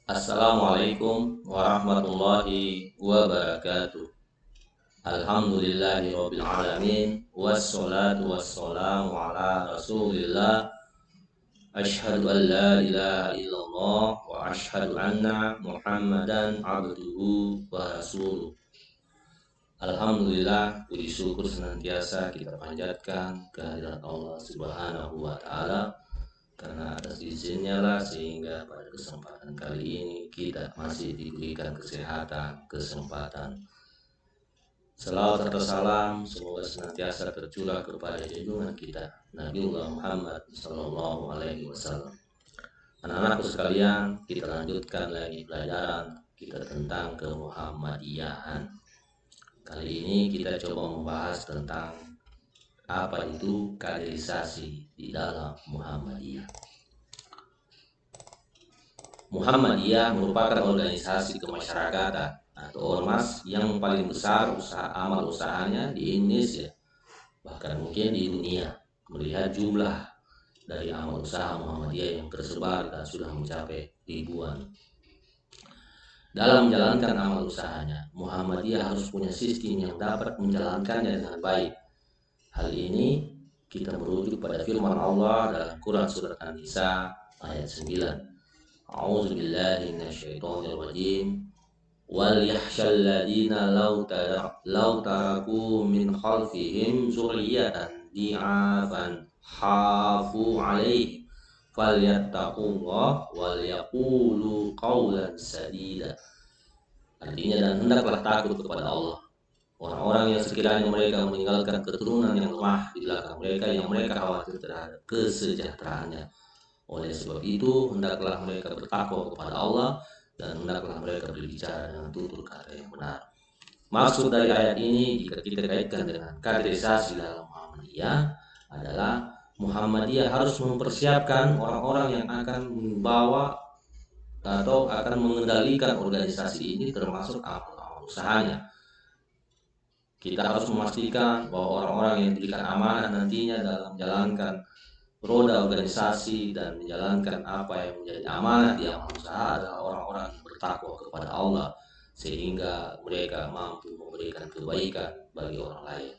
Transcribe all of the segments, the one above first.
Assalamualaikum warahmatullahi wabarakatuh. Alhamdulillahi rabbil alamin. Wassalatu wassalamu ala rasulillah. Ashhadu an la ilaha illallah wa ashhadu anna muhammadan abduhu wa rasuluh. Alhamdulillah, puji syukur senantiasa kita panjatkan kehadirat Allah Subhanahu wa taala, karena atas izinnya lah sehingga pada kesempatan kali ini kita masih diberikan kesehatan, kesempatan. Selawat serta salam semoga senantiasa tercurah kepada junjungan kita Nabiullah Muhammad Sallallahu Alaihi Wasallam. Anak-anakku sekalian, kita lanjutkan lagi pelajaran kita tentang kemuhammadiyahan. Kali ini kita coba membahas tentang apa itu kaderisasi di dalam Muhammadiyah. Muhammadiyah merupakan organisasi kemasyarakatan atau ormas yang paling besar amal usahanya di Indonesia, bahkan mungkin di dunia, melihat jumlah dari amal usaha Muhammadiyah yang tersebar dan sudah mencapai ribuan. Dalam menjalankan amal usahanya, Muhammadiyah harus punya sistem yang dapat menjalankannya dengan baik. Hal ini kita merujuk pada firman Allah dalam Quran surat An-Nisa ayat 9. A'udzu billahi minasyaitonir rajim. Wal yakhshal ladzina law taraku min khalfihim dzurriyyatan di'afan hafu 'alaihim falyattaqullah wal yaqulu qawlan sadida. Artinya, dan hendaklah takut kepada Allah orang-orang yang sekiranya mereka meninggalkan keturunan yang lemah di belakang mereka, yang mereka khawatir terhadap kesejahteraannya. Oleh sebab itu, hendaklah mereka bertakwa kepada Allah dan hendaklah mereka berbicara dengan tutur kata yang benar. Maksud dari ayat ini, jika kita kaitkan dengan kaderisasi dalam Muhammadiyah, adalah Muhammadiyah harus mempersiapkan orang-orang yang akan membawa atau akan mengendalikan organisasi ini, termasuk amal usahanya. Kita harus memastikan bahwa orang-orang yang diberikan amanah nantinya dalam menjalankan roda organisasi dan menjalankan apa yang menjadi amanah di amal usaha adalah orang-orang yang bertakwa kepada Allah, sehingga mereka mampu memberikan kebaikan bagi orang lain.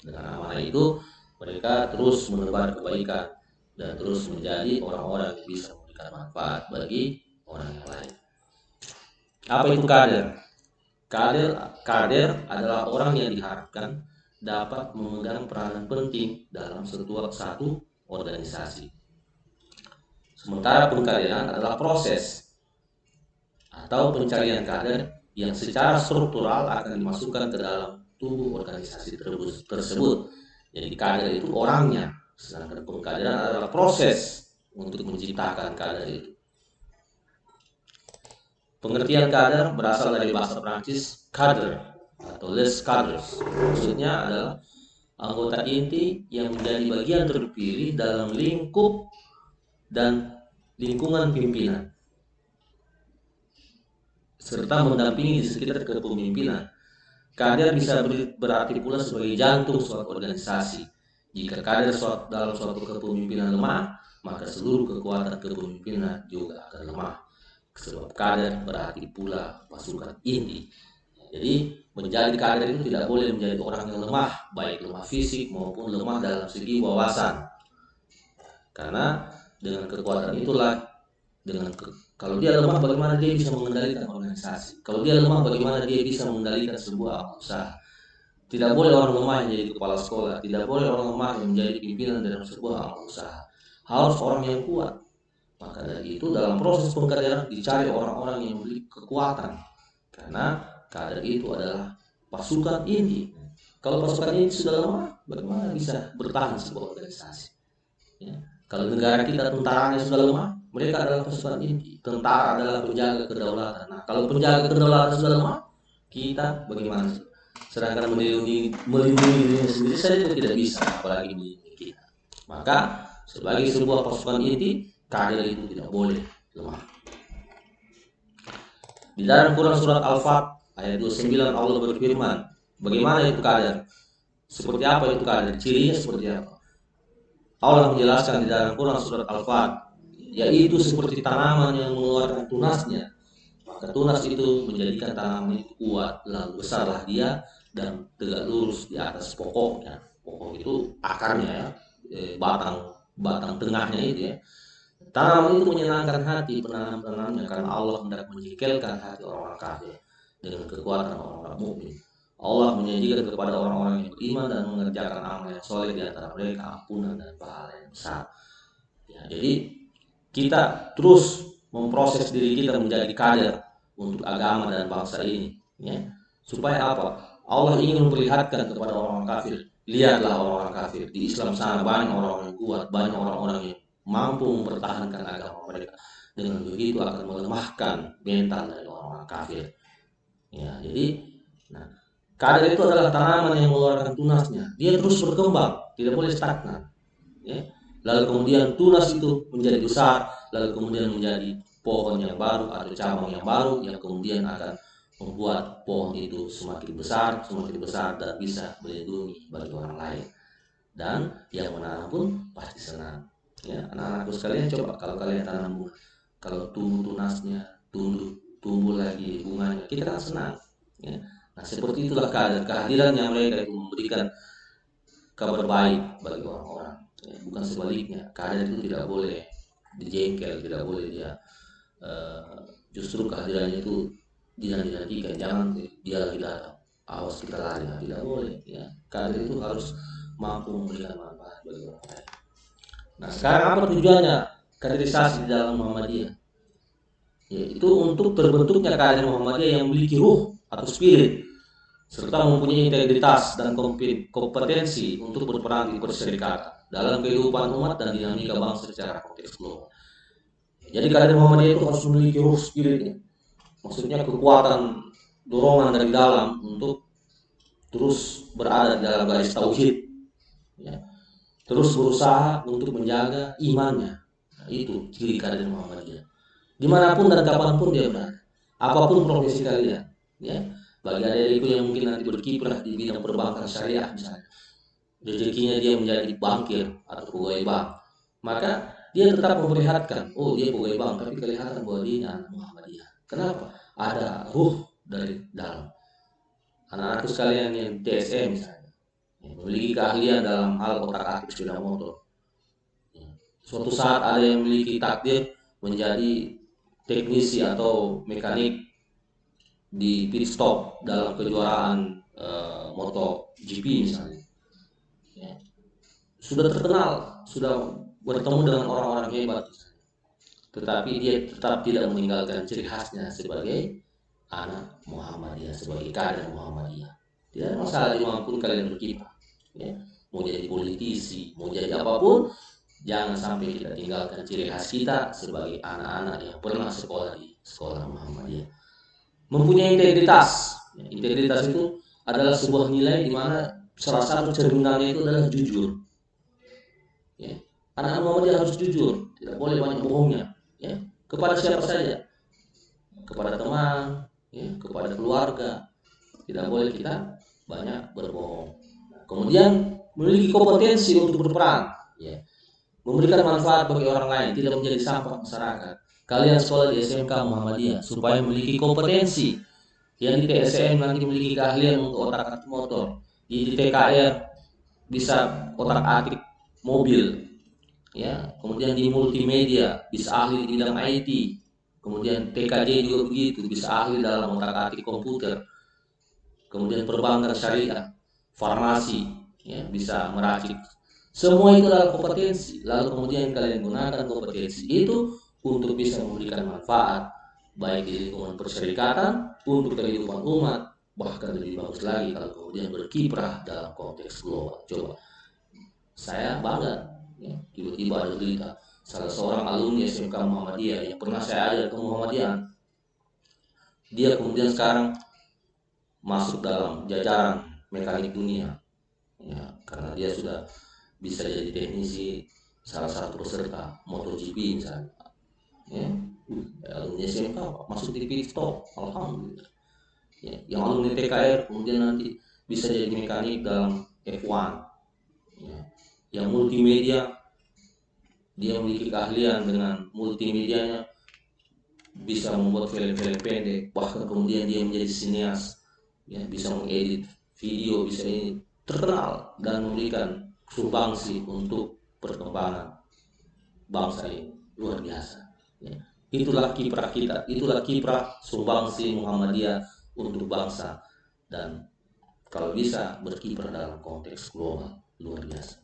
Dengan amanah itu, mereka terus menebar kebaikan dan terus menjadi orang-orang yang bisa memberikan manfaat bagi orang yang lain. Apa itu kader? Kader adalah orang yang diharapkan dapat memegang peranan penting dalam satu organisasi. Sementara pengkaderan adalah proses atau pencarian kader yang secara struktural akan dimasukkan ke dalam tubuh organisasi tersebut. Jadi kader itu orangnya, sedangkan pengkaderan adalah proses untuk menciptakan kader itu. Pengertian kader berasal dari bahasa Prancis cadre atau les cadres. Maksudnya adalah anggota inti yang menjadi bagian terpilih dalam lingkup dan lingkungan pimpinan, serta mendampingi di sekitar kepemimpinan. Kader bisa berarti pula sebagai jantung suatu organisasi. Jika kader dalam suatu kepemimpinan lemah, maka seluruh kekuatan kepemimpinan juga akan lemah. Sebab kader berarti pula pasukan inti. Jadi menjadi kader itu tidak boleh menjadi orang yang lemah, baik lemah fisik maupun lemah dalam segi wawasan. Karena dengan kekuatan itulah, kalau dia lemah, bagaimana dia bisa mengendalikan organisasi? Kalau dia lemah, bagaimana dia bisa mengendalikan sebuah usaha? Tidak boleh orang lemah yang menjadi kepala sekolah, tidak boleh orang lemah yang menjadi pimpinan dalam sebuah usaha. Harus orang yang kuat. Maka dari itu dalam proses pengkaderan dicari orang-orang yang memiliki kekuatan, karena kader itu adalah pasukan inti. Kalau pasukan inti sudah lemah, bagaimana bisa bertahan sebuah organisasi? Ya. Kalau negara kita tentaranya sudah lemah, mereka adalah pasukan inti. Tentara adalah penjaga kedaulatan. Nah, kalau penjaga kedaulatan sudah lemah, kita bagaimana? Sedangkan melindungi dirinya sendiri saja tidak bisa, apalagi melindungi kita. Maka sebagai sebuah pasukan inti, kader itu tidak boleh lemah. Di dalam Quran surat Al-Fat ayat 29 Allah berfirman, bagaimana itu kader? Seperti apa itu kader? Cirinya seperti apa? Allah menjelaskan di dalam Quran surat Al-Fat yaitu seperti tanaman yang mengeluarkan tunasnya. Maka tunas itu menjadikan tanaman itu kuat, lalu besarlah dia dan tegak lurus di atas pokoknya. Pokok itu akarnya ya, batang batang tengahnya itu ya. Tanaman itu menyenangkan hati penanam-penanamnya karena Allah hendak menjengkelkan hati orang-orang kafir dengan kekuatan orang-orang mukmin. Allah menjanjikan kepada orang-orang yang beriman dan mengerjakan amal yang soleh di antara mereka ampunan dan pahala yang besar. Ya, jadi kita terus memproses diri kita menjadi kader untuk agama dan bangsa ini, ya. Supaya apa? Allah ingin memperlihatkan kepada orang-orang kafir, lihatlah orang-orang kafir di Islam sana banyak orang yang kuat, banyak orang-orang yang mampu mempertahankan agama mereka. Dengan begitu akan melemahkan mental dari orang-orang kafir. Ya, jadi nah, kader itu adalah tanaman yang mengeluarkan tunasnya. Dia terus berkembang, tidak boleh stagnan. Ya. Lalu kemudian tunas itu menjadi besar, lalu kemudian menjadi pohon yang baru atau cabang yang baru yang kemudian akan membuat pohon itu semakin besar dan bisa melindungi bagi orang lain. Dan yang menanam pun pasti senang. Ya, anak-anakku sekalian, coba kalau kalian tanam bunga, kalau tumbuh tunasnya, tumbuh lagi bunganya, kita kan senang. Ya. Nah, seperti itulah kehadirannya mereka itu memberikan kabar baik bagi orang-orang. Ya, bukan sebaliknya. Kehadiran itu tidak boleh dijengkel, tidak boleh dia justru kehadirannya itu dinantikan. Jangan dia lagi datang, awas kita lari, nah, tidak boleh. Ya, kehadiran itu harus mampu memberikan manfaat bagi orang lain. Nah, sekarang apa tujuannya kaderisasi di dalam Muhammadiyah? Yaitu untuk terbentuknya kader Muhammadiyah yang memiliki ruh atau spirit serta mempunyai integritas dan kompetensi untuk berperan di perserikatan dalam kehidupan umat dan dinamika bangsa secara konteks global. Jadi kader Muhammadiyah itu harus memiliki ruh spiritnya, maksudnya kekuatan dorongan dari dalam untuk terus berada di dalam garis tauhid, ya. Terus berusaha untuk menjaga imannya. Nah, itu ciri kader Muhammadiyah. Dimanapun dan kapanpun dia berada, apapun profesi kalian, ya. Bagi adik-adikku yang mungkin nanti berkiprah di bidang perbankan syariah misalnya, rezekinya dia menjadi bankir atau pegawai bank, maka dia tetap memperlihatkan, oh dia pegawai bank, tapi kelihatan bahwa dia anak Muhammadiyah. Kenapa? Ada ruh dari dalam. Anak-anakku sekalian yang TSM misalnya, yang memiliki keahlian dalam hal otak-atik sepeda motor. Suatu saat ada yang memiliki takdir menjadi teknisi atau mekanik di pit stop dalam kejuaraan MotoGP misalnya, ya. Sudah terkenal, sudah bertemu dengan orang-orang hebat, tetapi dia tetap tidak meninggalkan ciri khasnya sebagai anak Muhammadiyah, sebagai kader Muhammadiyah. Tidak ada masalah dimanapun kalian berkiprah, ya. Mau jadi politisi, mau jadi apapun, jangan sampai kita tinggalkan ciri khas kita sebagai anak-anak yang pernah sekolah di sekolah Muhammadiyah. Mempunyai integritas. Integritas itu adalah sebuah nilai di mana salah satu cerminannya itu adalah jujur. Ya. Anak Muhammadiyah harus jujur, tidak boleh banyak bohongnya. Ya. Kepada siapa saja, kepada teman, ya, kepada keluarga, tidak boleh kita banyak berbohong. Kemudian memiliki kompetensi untuk berperan, ya. Memberikan manfaat bagi orang lain, tidak menjadi sampah masyarakat. Kalian sekolah di SMK Muhammadiyah supaya memiliki kompetensi. Yang di TSM nanti memiliki keahlian untuk otak-atik motor. Di TKR bisa otak-atik mobil. Ya, kemudian di multimedia bisa ahli di bidang IT. Kemudian TKJ juga begitu, bisa ahli dalam otak-atik komputer. Kemudian perbankan syariah, farmasi, ya, bisa meracik. Semua itu adalah kompetensi. Lalu kemudian kalian gunakan kompetensi itu untuk bisa memberikan manfaat baik di lingkungan perserikatan, untuk kehidupan umat, bahkan lebih bagus lagi kalau kemudian berkiprah dalam konteks global. Coba, saya bangga, ya, tiba-tiba ada berita salah seorang alumni SMK Muhammadiyah yang pernah saya ajar ke Muhammadiyah, dia kemudian sekarang masuk dalam jajaran mekanik dunia, ya, karena dia sudah bisa jadi teknisi salah satu peserta MotoGP misalnya, ya. Alumni SMK masuk di pit stop, alhamdulillah. Ya, yang alumni TKR kemudian nanti bisa jadi mekanik dalam F1, ya. Yang multimedia dia memiliki keahlian dengan multimedianya, bisa membuat film-film pendek, bahkan kemudian dia menjadi sinias, ya, bisa mengedit video, bisa ini terkenal dan memberikan sumbangsi untuk perkembangan bangsa ini luar biasa. Ya. Itulah kiprah kita, itulah kiprah sumbangsi Muhammadiyah untuk bangsa, dan kalau bisa berkiprah dalam konteks global luar biasa.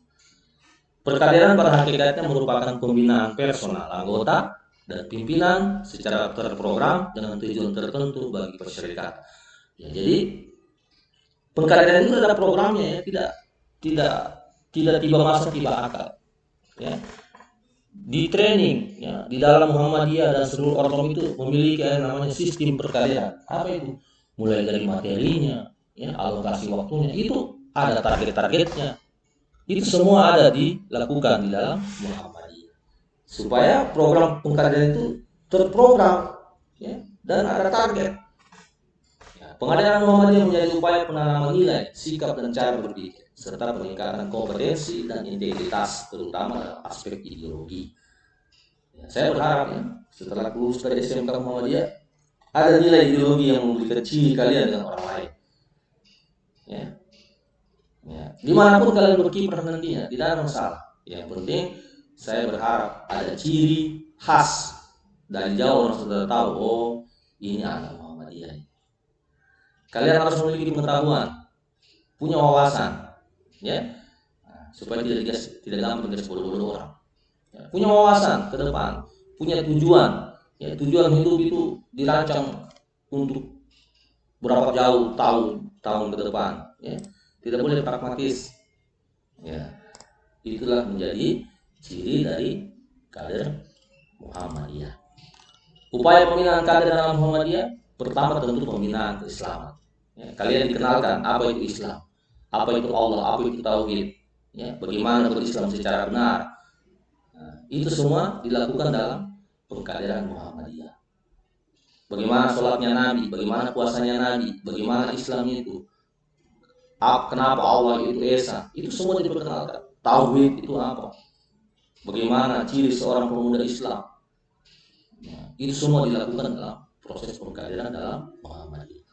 Perkaderan pada hakikatnya merupakan pembinaan personal anggota dan pimpinan secara terprogram dengan tujuan tertentu bagi persyarikatan. Ya, jadi pengkaderan itu ada programnya, ya, tidak tiba masa tiba akal. Ya. Di training, ya, di dalam Muhammadiyah dan seluruh ortom itu memiliki yang namanya sistem perkaderan. Apa itu? Mulai dari materinya, ya, alokasi waktunya, itu ada target-targetnya. Itu semua ada dilakukan di dalam Muhammadiyah. Supaya program pengkaderan itu terprogram, ya, dan ada target. Ya, pengkaderan Muhammadiyah menjadi upaya penanaman nilai, sikap dan cara berpikir, serta peningkatan kompetensi dan integritas, terutama dalam aspek ideologi. Ya, saya berharap, ya, setelah lulus dari SMK Muhammadiyah ada nilai ideologi yang memberikan ciri kalian dengan orang lain. Ya. Ya. Dimanapun kalian berkiprah nantinya, tidak ada masalah. Yang penting saya berharap ada ciri khas dari jauh orang sudah tahu, oh ini anak Muhammadiyah. Kalian harus memiliki pengetahuan, punya wawasan, ya, supaya tidak gampang bodoh-bodoh orang. Ya, punya wawasan ke depan, punya tujuan, ya, tujuan hidup itu dirancang untuk berapa jauh tahun ke depan, ya, tidak boleh pragmatis, ya, itulah menjadi ciri dari kader Muhammadiyah. Upaya pembinaan kader dalam Muhammadiyah pertama tentu pembinaan keislaman. Ya, kalian dikenalkan apa itu Islam, apa itu Allah, apa itu tauhid, ya, bagaimana berislam secara benar. Nah, itu semua dilakukan dalam pengkaderan Muhammadiyah. Bagaimana sholatnya Nabi, bagaimana puasanya Nabi, bagaimana Islamnya itu, kenapa Allah itu Esa, itu semua diperkenalkan. Tauhid itu apa, bagaimana ciri seorang pemuda Islam. Nah, itu semua dilakukan dalam proses pengkaderan dalam Muhammadiyah.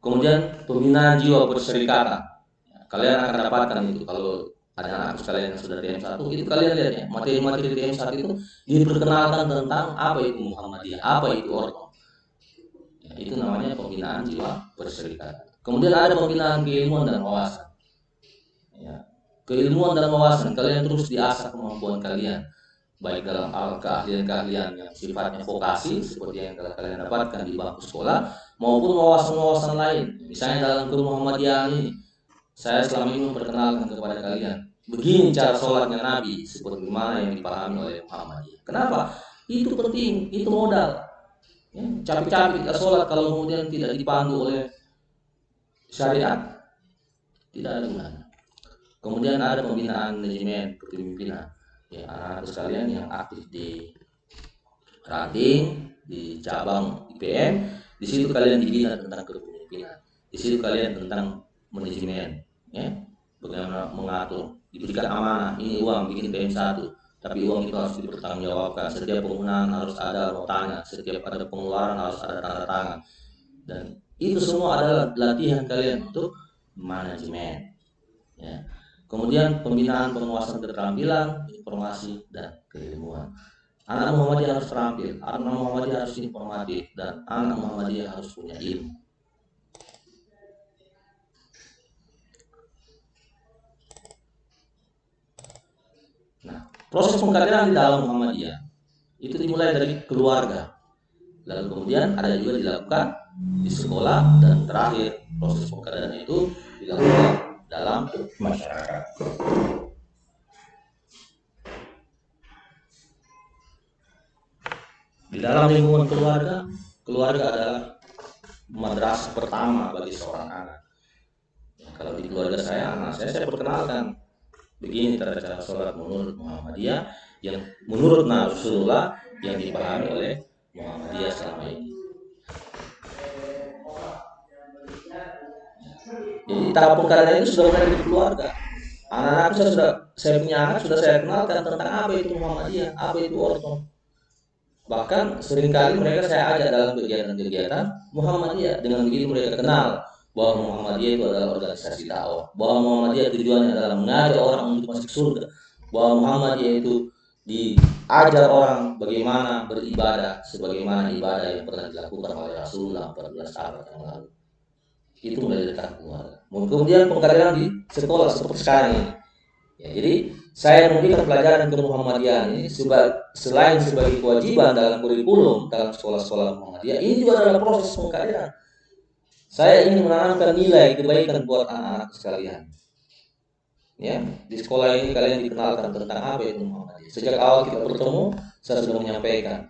Kemudian pembinaan jiwa perserikatan. Kalian akan dapatkan itu kalau ada anak kalian yang sudah TM1, itu kalian lihat, ya, materi-materi TM1 itu diperkenalkan tentang apa itu Muhammadiyah, apa itu ortom. Ya, itu namanya pembinaan jiwa perserikatan. Kemudian ada pembinaan keilmuan dan wawasan. Ya, keilmuan dan wawasan kalian terus diasah kemampuan kalian, baik dalam keahlian-keahlian yang sifatnya vokasi seperti yang kalian dapatkan di bangku sekolah, maupun wawasan-wawasan lain. Misalnya dalam Muhammadiyah ini, saya selama ini memperkenalkan kepada kalian begini cara sholatnya Nabi seperti mana yang dipahami oleh Muhammadiyah. Kenapa? Itu penting, itu modal. Ya, capek-capek kita sholat kalau kemudian tidak dipandu oleh syariat, tidak ada gunanya. Kemudian ada pembinaan manajemen kepemimpinan. Ya, anak-anak sekalian yang aktif di ranting, di cabang IPM, di situ kalian dibina tentang kepemimpinan. Di situ kalian tentang manajemen, ya, bagaimana mengatur, diberikan amanah, ini uang bikin PM1, tapi uang itu harus dipertanggungjawabkan. Setiap penggunaan harus ada notanya, setiap ada pengeluaran harus ada tanda tangan, dan itu semua adalah latihan kalian untuk manajemen. Ya. Kemudian pembinaan penguasaan keterampilan, informasi, dan keilmuan. Anak Muhammadiyah harus terampil, anak Muhammadiyah harus informatif, dan anak Muhammadiyah harus punya ilmu. Nah, proses pengkaderan di dalam Muhammadiyah itu dimulai dari keluarga, lalu kemudian ada juga dilakukan di sekolah, dan terakhir proses pengkaderan itu dilakukan dalam masyarakat. Di dalam lingkungan keluarga, keluarga adalah madrasah pertama bagi seorang anak. Kalau di keluarga saya, anak saya perkenalkan begini cara sholat menurut Muhammadiyah, yang menurut Rasulullah, yang dipahami oleh Muhammadiyah selama ini. Jadi tahap pengkaderan itu sudah mulai dari keluarga. Anak-anak saya punya anak sudah saya kenalkan tentang apa itu Muhammadiyah, apa itu Orton. Bahkan seringkali mereka saya ajak dalam kegiatan-kegiatan Muhammadiyah. Dengan begitu mereka kenal bahwa Muhammadiyah itu adalah organisasi dakwah, bahwa Muhammadiyah tujuannya adalah mengajak orang untuk masuk surga, bahwa Muhammadiyah itu diajar orang bagaimana beribadah sebagaimana ibadah yang pernah dilakukan oleh Rasulullah 14 abad yang lalu. Itu mulai dari keluarga. Kemudian pengkaderan di sekolah seperti sekarang ini. Ya, jadi saya memberikan pelajaran ke Muhammadiyah ini selain sebagai kewajiban dalam kurikulum dalam sekolah-sekolah Muhammadiyah, ini juga adalah proses pengkaderan. Saya ingin menanamkan nilai kebaikan buat anak-anak sekalian. Ya, di sekolah ini kalian dikenalkan tentang apa itu Muhammadiyah. Sejak awal kita bertemu, saya sudah menyampaikan.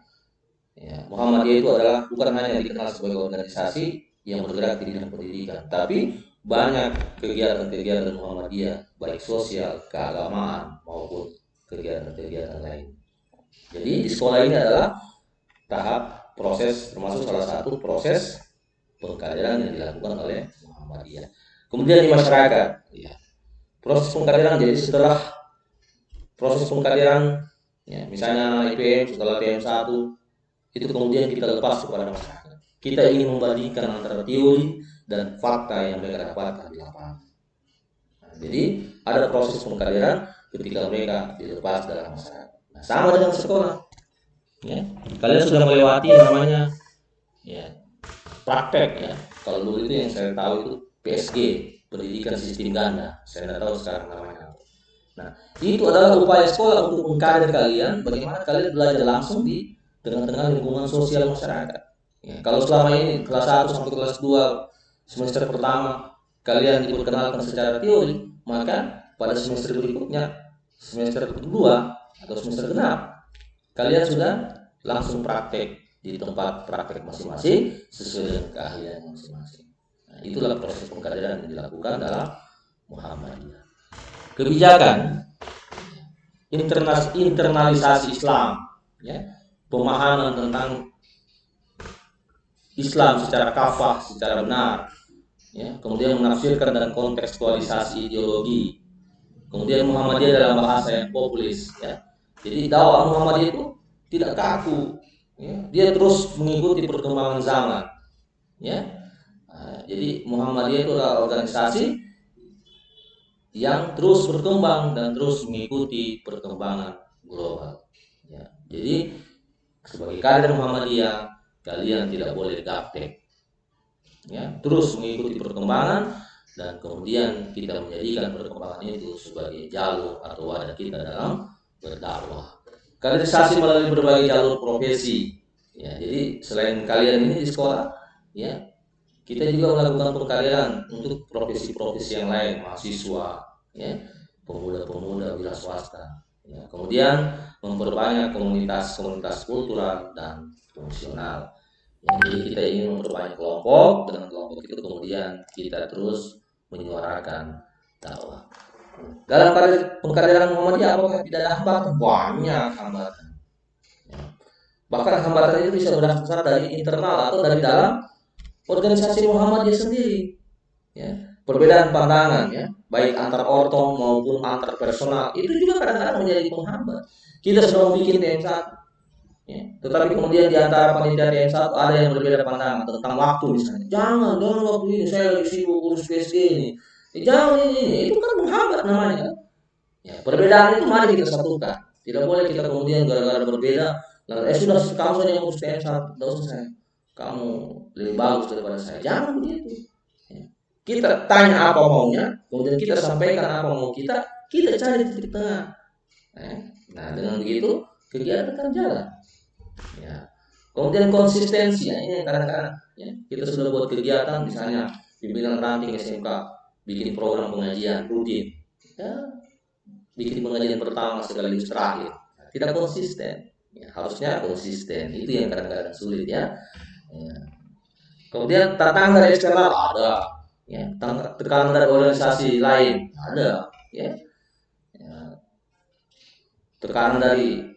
Ya, Muhammadiyah itu adalah bukan hanya dikenal sebagai organisasi yang bergerak di bidang pendidikan, tapi banyak kegiatan-kegiatan Muhammadiyah, baik sosial, keagamaan, maupun kegiatan-kegiatan lain. Jadi di sekolah ini adalah tahap proses, termasuk salah satu proses pengkaderan yang dilakukan oleh Muhammadiyah. Kemudian di masyarakat, ya, proses pengkaderan. Jadi setelah proses pengkaderan, ya, misalnya IPM setelah PM1, itu kemudian kita lepas kepada masyarakat. Kita ingin membandingkan antara teori dan fakta yang mereka dapatkan di lapangan. Nah, jadi ada proses pengkaderan ketika mereka dilepas dalam masyarakat. Nah, sama dengan sekolah. Ya, kalian sudah melewati namanya ya praktek ya. Kalau dulu itu yang saya tahu itu PSG, pendidikan sistem ganda. Saya tidak tahu sekarang namanya. Nah, itu adalah upaya sekolah untuk mengkader kalian bagaimana kalian belajar langsung di tengah-tengah lingkungan sosial masyarakat. Ya, kalau selama ini kelas 1 sampai kelas 2 semester pertama kalian diperkenalkan secara teori, maka pada semester berikutnya, semester kedua atau semester genap, kalian sudah langsung praktek di tempat praktek masing-masing sesuai dengan keahlian masing-masing. Nah, itulah proses pengkaderan yang dilakukan dalam Muhammadiyah. Kebijakan internalisasi Islam, ya, pemahaman tentang Islam secara kafah, secara benar, ya, kemudian menafsirkan dan kontekstualisasi ideologi, kemudian Muhammadiyah dalam bahasa yang populis, ya. Jadi dakwah Muhammadiyah itu tidak kaku, ya, dia terus mengikuti perkembangan zaman, ya. Nah, jadi Muhammadiyah itu adalah organisasi yang terus berkembang dan terus mengikuti perkembangan global. Ya, jadi sebagai kader Muhammadiyah kalian tidak boleh gaptek, ya, terus mengikuti perkembangan dan kemudian kita menjadikan perkembangan itu sebagai jalur atau wadah kita dalam berdakwah. Kaderisasi melalui berbagai jalur profesi. Ya, jadi selain kalian ini di sekolah, ya, kita juga melakukan pengkaderan untuk profesi-profesi yang lain, mahasiswa, ya, pemuda-pemuda wira swasta. Ya, kemudian memperbanyak komunitas-komunitas kultural dan fungsional. Ya, jadi kita ingin memperbanyak kelompok, dengan kelompok itu kemudian kita terus menyuarakan dakwah. Dalam pengkaderan Muhammadiyah apakah tidak ada hambatan? Banyak hambatan. Ya. Bahkan hambatan itu bisa berasal dari internal atau dari dalam organisasi Muhammadiyah sendiri, ya, perbedaan pandangan, ya, baik antar ortom maupun antar personal itu juga kadang-kadang menjadi penghambat. Kita sudah membuat TM1, ya, tetapi kemudian di antara panitia TM1 ada yang berbeda pandangan tentang waktu misalnya. Jangan waktu ini saya lagi sibuk urus PSG ini. Jangan ini, itu kan menghambat namanya. Ya, perbedaan itu mari kita satukan. Tidak boleh kita kemudian gara-gara berbeda, lalu sudah kamu saja yang urus TM1, tidak usah saya. Kamu lebih bagus daripada saya. Jangan begitu. Kita tanya apa maunya, kemudian kita sampaikan apa mau kita cari titik tengah. Nah, dengan begitu kegiatan akan jalan. Ya. Kemudian konsistensi, ya, ini kadang-kadang, ya, kita sudah buat kegiatan, misalnya pimpinan ranting SMK bikin program pengajian rutin, ya, bikin pengajian pertama sekaligus terakhir, tidak konsisten. Ya, harusnya konsisten, itu yang kadang-kadang sulit, ya. Ya. Kemudian tantangan dari eksternal ada, ya, tekanan dari organisasi lain ada, ya, ya, tekanan dari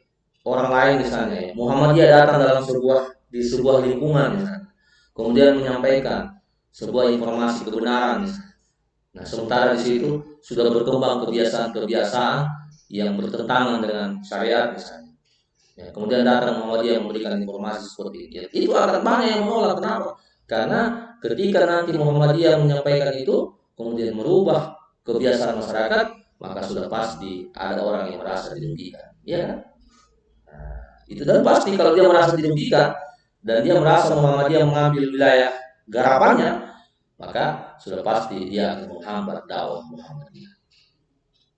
orang lain misalnya, ya. Muhammadiyah datang dalam sebuah lingkungan misalnya, kemudian menyampaikan sebuah informasi kebenaran misalnya. Nah, sementara di situ sudah berkembang kebiasaan-kebiasaan yang bertentangan dengan syariat misalnya. Ya, kemudian datang Muhammadiyah memberikan informasi seperti itu. Itu akan banyak yang menolak. Kenapa? Karena ketika nanti Muhammadiyah menyampaikan itu, kemudian merubah kebiasaan masyarakat, maka sudah pasti ada orang yang merasa dirugikan. Ya kan? Nah, itu dan pasti kalau dia merasa dirugikan dan dia merasa Muhammadiyah mengambil wilayah garapannya, maka sudah pasti dia akan menghambat dakwah Muhammadiyah.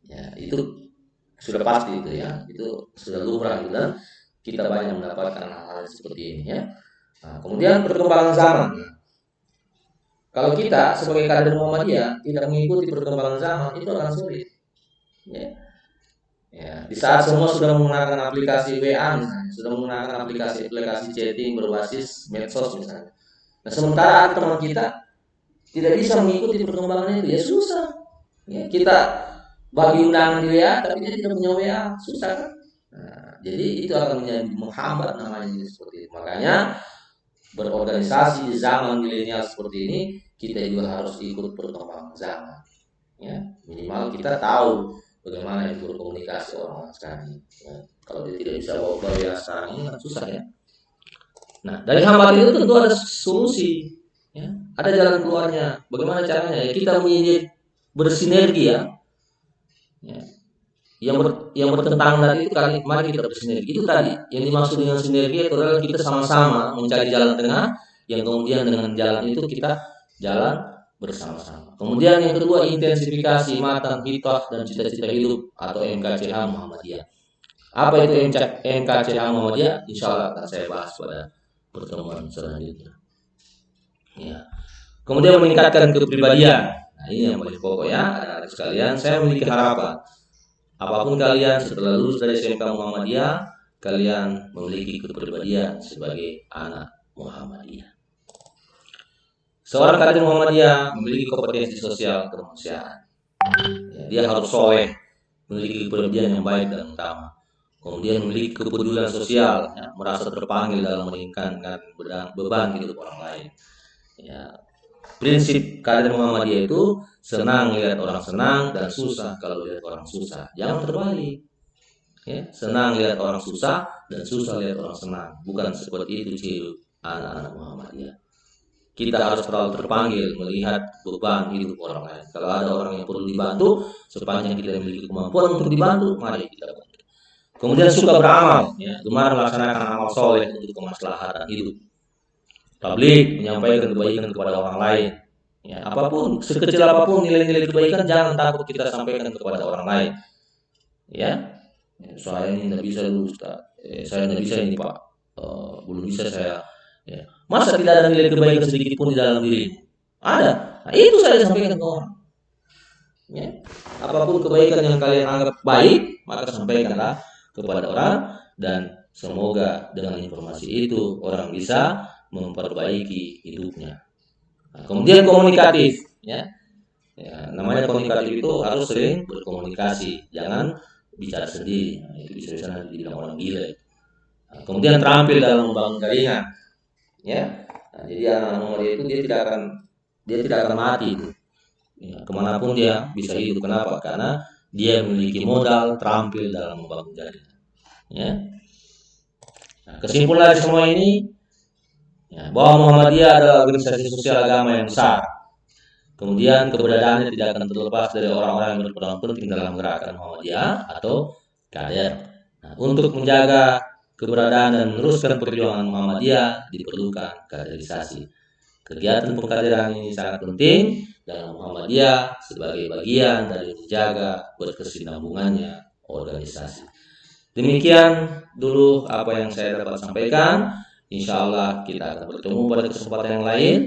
Ya, itu sudah pasti itu ya, itu sudah lumrah gitu, dan kita banyak mendapatkan hal-hal seperti ini ya. Nah, kemudian perkembangan zaman. Kalau kita sebagai kader Muhammadiyah tidak mengikuti perkembangan zaman, itu akan sulit. Ya. Ya, di saat semua sudah menggunakan aplikasi WA misalnya, sudah menggunakan aplikasi chatting berbasis medsos misalnya. Nah, sementara teman kita tidak bisa mengikuti perkembangan itu, ya susah. Ya, kita bagi undangan di WA, tapi dia tidak punya WA, susah kan? Nah, jadi itu akan menjadi menghambat namanya seperti itu. Makanya berorganisasi di zaman milenial seperti ini, kita juga harus ikut perkembangan zaman. Ya, minimal kita tahu bagaimana itu berkomunikasi orang sekarang. Ya, kalau dia tidak bisa bawa WA sekarang ini kan susah ya. Nah, dari hambatan itu tentu ada solusi. Ya, ada jalan keluarnya. Bagaimana caranya? Ya, kita menjadi bersinergi ya. Ya. Yang bertentangan tadi itu mari kita bersinergi. Itu tadi yang dimaksud dengan sinergi itu adalah kita sama-sama mencari jalan tengah, yang kemudian dengan jalan itu kita jalan bersama-sama. Kemudian yang kedua, intensifikasi matang hitah dan cita-cita hidup atau MKCH Muhammadiyah. Apa itu MKCH Muhammadiyah? Insya Allah akan saya bahas pada pertemuan selanjutnya. Ya. Kemudian meningkatkan kepribadian. Nah, ini yang paling pokok ya, anak-anak sekalian. Saya memiliki harapan. Apapun kalian setelah lulus dari SMK Muhammadiyah, kalian memiliki kepribadian sebagai anak Muhammadiyah. Seorang kader Muhammadiyah memiliki kompetensi sosial kemanusiaan. Ya, dia harus soleh, memiliki kepribadian yang baik dan utama. Kemudian memiliki kepedulian sosial, ya, merasa terpanggil dalam meringankan beban hidup orang lain. Ya, prinsip kader Muhammadiyah itu senang lihat orang senang dan susah kalau lihat orang susah. Jangan terbalik. Ya, senang lihat orang susah dan susah lihat orang senang. Bukan seperti itu ciri anak-anak Muhammadiyah. Kita harus selalu terpanggil melihat beban hidup orang lain. Kalau ada orang yang perlu dibantu, sepanjang kita memiliki kemampuan untuk dibantu, mari kita bantu. Kemudian suka beramal, ya, gemar melaksanakan amal soleh untuk kemaslahatan hidup. Tabligh, menyampaikan kebaikan kepada orang lain. Ya, apapun, sekecil apapun nilai-nilai kebaikan jangan takut kita sampaikan kepada orang lain. Ya, saya ini tidak bisa dulu, saya tidak bisa ini Pak, belum bisa saya. Ya. Masa tidak ada nilai kebaikan sedikit pun di dalam diri? Ada. Nah, itu saya sampaikan ke orang. Ya. Apapun kebaikan yang kalian anggap baik, maka sampaikanlah kepada orang, dan semoga dengan informasi itu orang bisa memperbaiki hidupnya. Nah, kemudian komunikatif, ya. Ya, namanya komunikatif itu harus sering berkomunikasi, jangan bicara sendiri. Nah, itu bisa nanti dibilang orang gila. Nah, kemudian terampil dalam membangun jaringan, ya. Nah, jadi anak Muhammadiyah itu dia tidak akan mati itu. Ya, kemanapun dia bisa hidup. Kenapa? Karena dia memiliki modal terampil dalam membangun jaringan. Ya. Nah, kesimpulan dari semua ini, ya, bahwa Muhammadiyah adalah organisasi sosial agama yang besar. Kemudian keberadaannya tidak akan terlepas dari orang-orang yang berperan penting dalam gerakan Muhammadiyah atau kader. Nah, untuk menjaga keberadaan dan meneruskan perjuangan Muhammadiyah diperlukan kaderisasi. Kegiatan pengkaderan ini sangat penting dalam Muhammadiyah sebagai bagian dari menjaga berkesinambungannya organisasi. Demikian dulu apa yang saya dapat sampaikan. Insya Allah kita akan bertemu pada kesempatan yang lain.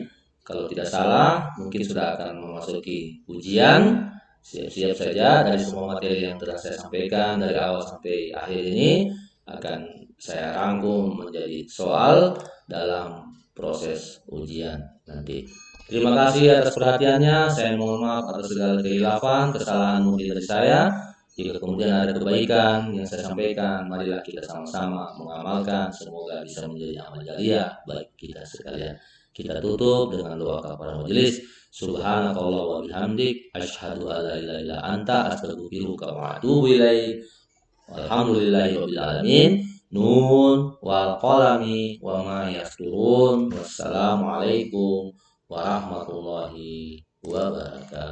Kalau tidak salah, mungkin sudah akan memasuki ujian. Siap-siap saja dari semua materi yang telah saya sampaikan dari awal sampai akhir ini akan saya rangkum menjadi soal dalam proses ujian nanti. Terima kasih atas perhatiannya. Saya mohon maaf atas segala kehilafan, kesalahan mungkin dari saya. Jika kemudian ada kebaikan yang saya sampaikan, marilah kita sama-sama mengamalkan. Semoga bisa menjadi amal jariah bagi kita sekalian. Kita tutup dengan doa kepada majelis. Subhanakallah wa bihamdik asyhadu an la ilaha illa anta astaghfiruka wa atubu ilaik. Alhamdulillahirabbil alamin. Nun wal qalami wa ma yasturun. Wassalamualaikum warahmatullahi wabarakatuh.